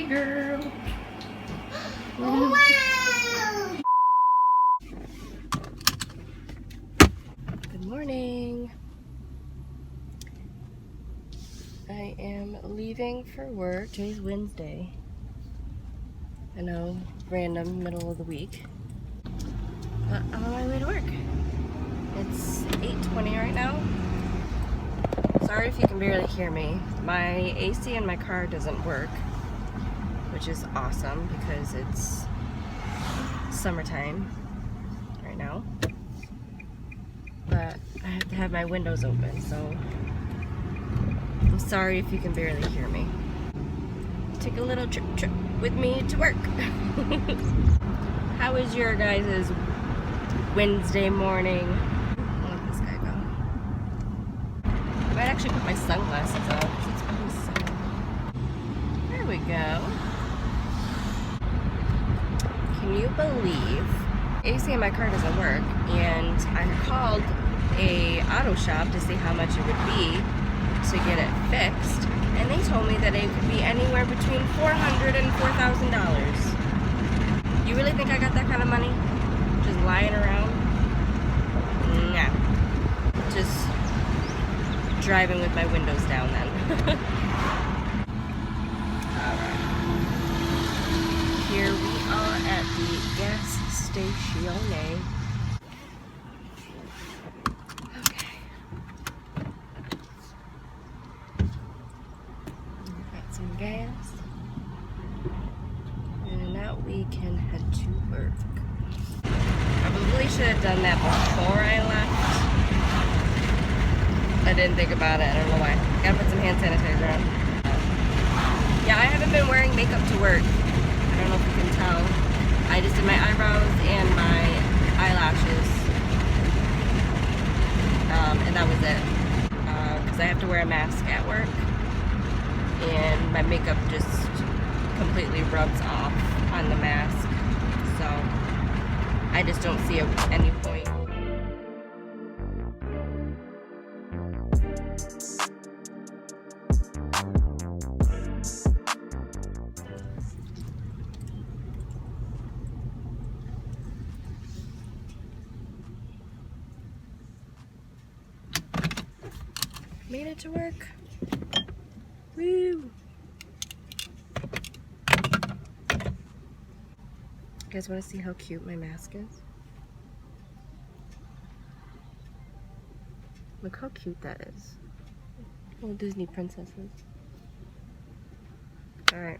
girl. Wow. Good morning. I am leaving for work. Today's Wednesday. I know, random middle of the week. But I'm on my way to work. It's 8:20 right now. Sorry if you can barely hear me. My AC in my car doesn't work, which is awesome because it's summertime right now. But I have to have my windows open, so I'm sorry if you can barely hear me. Take a little trip with me to work. How is your guys' Wednesday morning? I'll let this guy go. I might actually put my sunglasses on because it's pretty sunny. There we go. Can you believe AC in my car doesn't work, and I called a auto shop to see how much it would be to get it fixed, and they told me that it could be anywhere between $400 and $4,000. You really think I got that kind of money? Just lying around? Nah. Just driving with my windows down then. Alright. Here we are at the gas station. Okay. Got some gas. And now we can head to work. I probably should have done that before I left. I didn't think about it. I don't know why. Gotta put some hand sanitizer on. Yeah, I haven't been wearing makeup to work. I don't know if you can tell. I just did my eyebrows and my eyelashes. And that was it. Because I have to wear a mask at work. And my makeup just completely rubs off on the mask. So I just don't see any point. Made it to work. Woo! You guys want to see how cute my mask is? Look how cute that is. Little Disney princesses. Alright,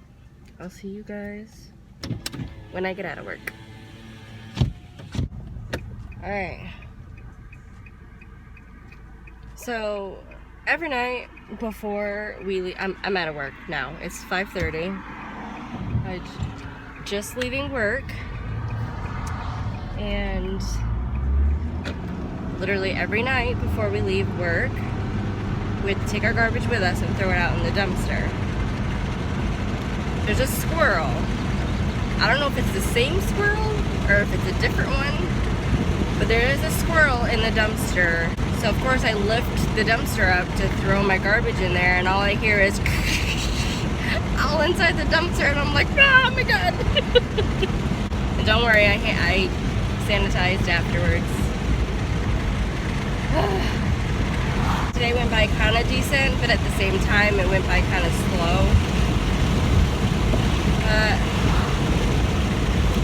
I'll see you guys when I get out of work. Alright. So, every night before we leave, I'm out of work now. It's 5:30. I'm just leaving work. And literally every night before we leave work, we have to take our garbage with us and throw it out in the dumpster. There's a squirrel. I don't know if it's the same squirrel or if it's a different one, but there is a squirrel in the dumpster. So of course I lift the dumpster up to throw my garbage in there, and all I hear is all inside the dumpster, and I'm like, oh my god. And don't worry, I sanitized afterwards. Today went by kind of decent, but at the same time it went by kind of slow.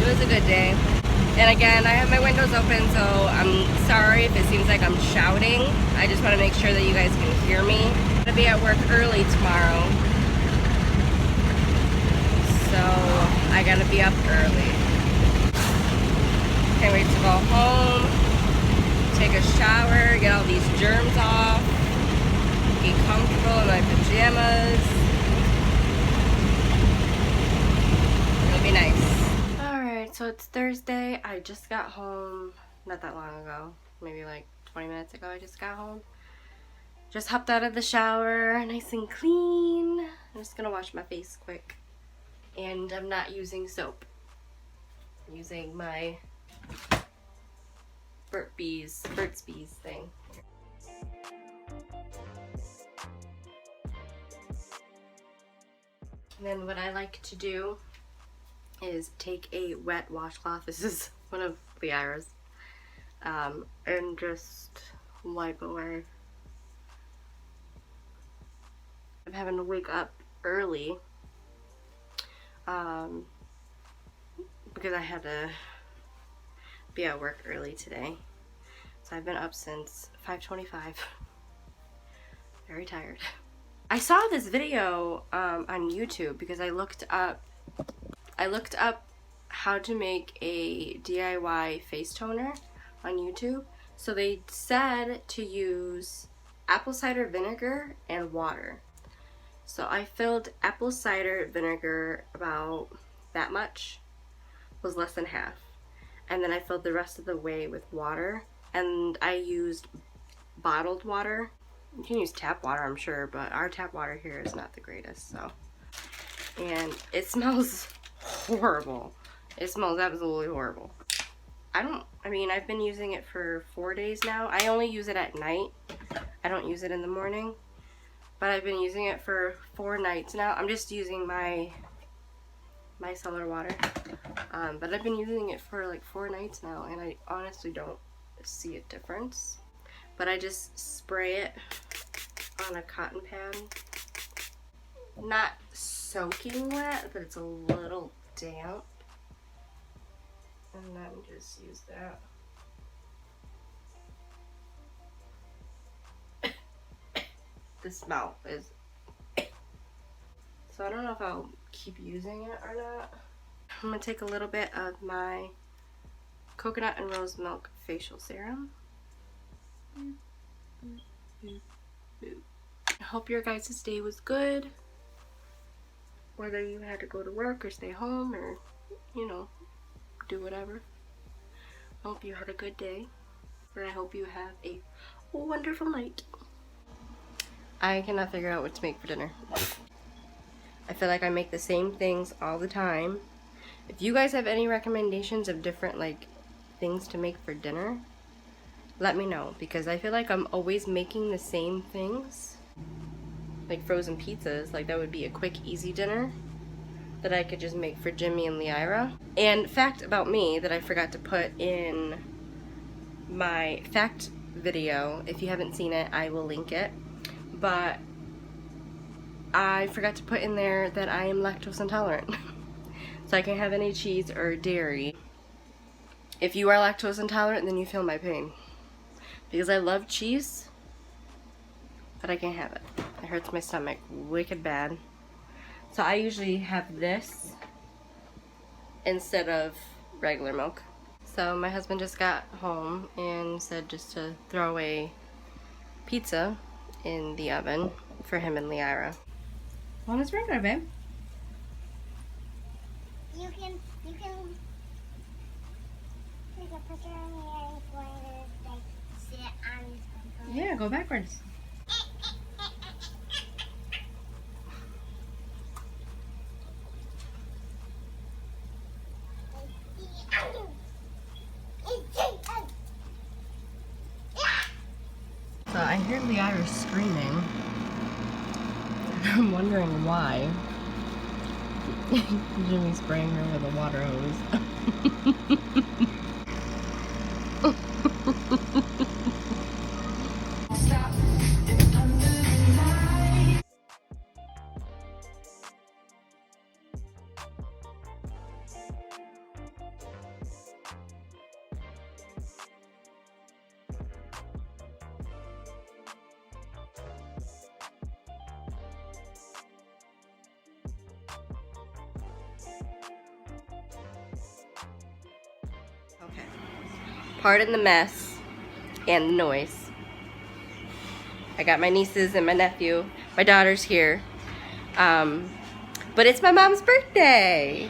It was a good day. And again, I have my windows open, so I'm sorry if it seems like I'm shouting. I just want to make sure that you guys can hear me. I'm going to be at work early tomorrow, so I got to be up early. Can't wait to go home, take a shower, get all these germs off, get comfortable in my pajamas. It'll be nice. So it's Thursday. I just got home not that long ago, maybe like 20 minutes ago. I just got home. Just hopped out of the shower, nice and clean. I'm just gonna wash my face quick. And I'm not using soap. I'm using my Burt's Bees thing. And then what I like to do is take a wet washcloth. This is one of Lyra's. And just wipe away. I'm having to wake up early because I had to be at work early today. So I've been up since 5:25. Very tired. I saw this video on YouTube because I looked up how to make a DIY face toner on YouTube. So they said to use apple cider vinegar and water. So I filled apple cider vinegar about that much, was less than half. And then I filled the rest of the way with water. And I used bottled water. You can use tap water, I'm sure, but our tap water here is not the greatest, so. And it smells horrible. It smells absolutely horrible. I mean, I've been using it for 4 days now. I only use it at night. I don't use it in the morning. But I've been using it for 4 nights now. I'm just using my cellar water. But I've been using it for like 4 nights now, and I honestly don't see a difference. But I just spray it on a cotton pad. Not soaking wet, but it's a little damp. And then just use that. The smell is... So I don't know if I'll keep using it or not. I'm going to take a little bit of my coconut and rose milk facial serum. I hope your guys' day was good. Whether you had to go to work or stay home or, you know, do whatever. I hope you had a good day. And I hope you have a wonderful night. I cannot figure out what to make for dinner. I feel like I make the same things all the time. If you guys have any recommendations of different like things to make for dinner, let me know, because I feel like I'm always making the same things. Like frozen pizzas, like that would be a quick, easy dinner that I could just make for Jimmy and Lyra. And fact about me that I forgot to put in my fact video, if you haven't seen it, I will link it. But I forgot to put in there that I am lactose intolerant. So I can't have any cheese or dairy. If you are lactose intolerant, then you feel my pain. Because I love cheese, but I can't have it. It hurts my stomach wicked bad. So I usually have this instead of regular milk. So my husband just got home and said just to throw away pizza in the oven for him and Lyra. Well, it's regular, babe. You can take a picture of me and going to like sit on. Yeah, go backwards. So I hear Lyra screaming. I'm wondering why. Jimmy's spraying her with a water hose. Okay. Pardon the mess and the noise. I got my nieces and my nephew. My daughter's here. But it's my mom's birthday.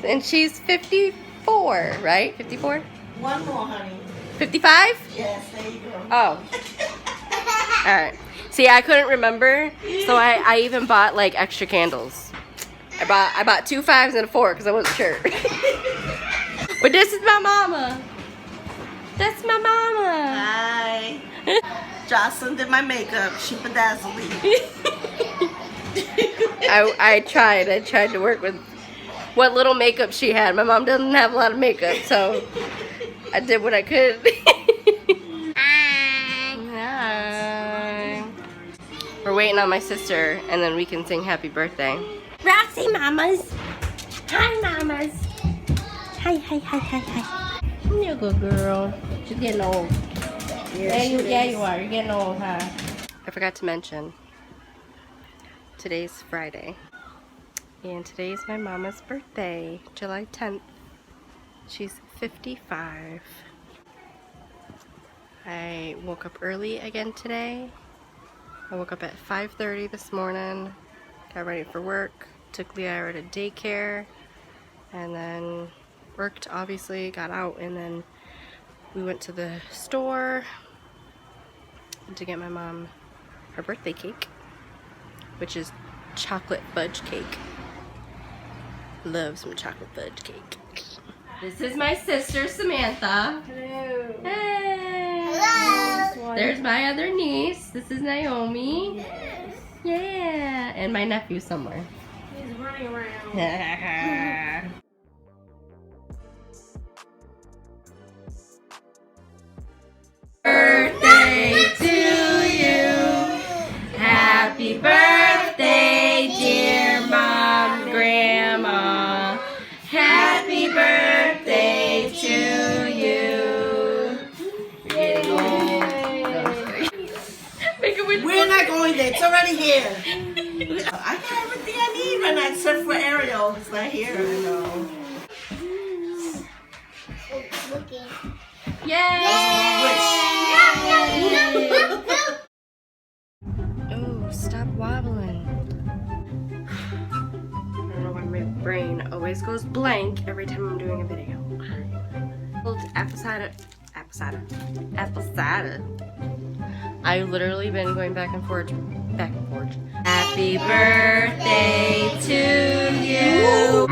And she's 54, right? 54? One more, honey. 55? Yes, there you go. Oh. Alright. See, I couldn't remember, so I even bought like extra candles. I bought 2 5s and a 4 because I wasn't sure. But this is my mama. That's my mama. Hi. Jocelyn did my makeup. She bedazzled me. I tried to work with what little makeup she had. My mom doesn't have a lot of makeup, so I did what I could. Hi. We're waiting on my sister, and then we can sing happy birthday. Roxy mamas. Hi mamas. Hi, hi, hi, hi, hi. You're a good girl. She's getting old. Yeah, you are. You're getting old, huh? I forgot to mention, today's Friday. And today's my mama's birthday, July 10th. She's 55. I woke up early again today. I woke up at 5:30 this morning, got ready for work, took Leah to daycare, and then worked, obviously, got out, and then we went to the store to get my mom her birthday cake, which is chocolate fudge cake. Love some chocolate fudge cake. This is my sister, Samantha. Hello. Hey. Hello. There's my other niece. This is Naomi. Yes. Yeah. And my nephew somewhere. He's running around. Birthday to you. Happy birthday, dear Mom, Grandma. Happy birthday to you. You're getting old. Make a wish. We're not going there. It's already here. I got everything I need when I search for Ariel. It's not here. I know. It's looking. Yay! Yay! Oh, stop wobbling. I don't know why my brain always goes blank every time I'm doing a video. Apple cider. I've literally been going back and forth. Happy birthday to you.